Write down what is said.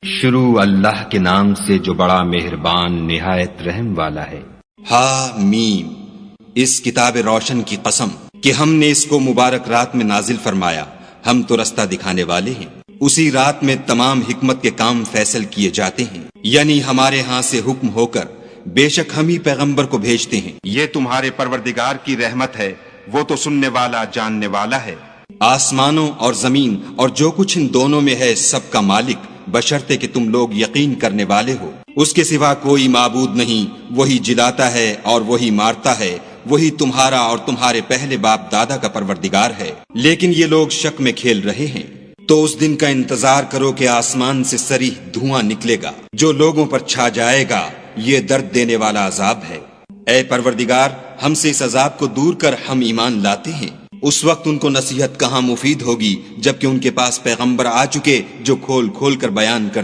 شروع اللہ کے نام سے جو بڑا مہربان نہایت رحم والا ہے۔ ہا میم، اس کتاب روشن کی قسم کہ ہم نے اس کو مبارک رات میں نازل فرمایا، ہم تو رستہ دکھانے والے ہیں۔ اسی رات میں تمام حکمت کے کام فیصل کیے جاتے ہیں، یعنی ہمارے ہاں سے حکم ہو کر بے شک ہم ہی پیغمبر کو بھیجتے ہیں۔ یہ تمہارے پروردگار کی رحمت ہے، وہ تو سننے والا جاننے والا ہے۔ آسمانوں اور زمین اور جو کچھ ان دونوں میں ہے سب کا مالک، بشرطے کہ تم لوگ یقین کرنے والے ہو۔ اس کے سوا کوئی معبود نہیں، وہی جلاتا ہے اور وہی مارتا ہے، وہی تمہارا اور تمہارے پہلے باپ دادا کا پروردگار ہے، لیکن یہ لوگ شک میں کھیل رہے ہیں۔ تو اس دن کا انتظار کرو کہ آسمان سے صریح دھواں نکلے گا جو لوگوں پر چھا جائے گا، یہ درد دینے والا عذاب ہے۔ اے پروردگار، ہم سے اس عذاب کو دور کر، ہم ایمان لاتے ہیں۔ اس وقت ان کو نصیحت کہاں مفید ہوگی جبکہ ان کے پاس پیغمبر آ چکے جو کھول کھول کر بیان کر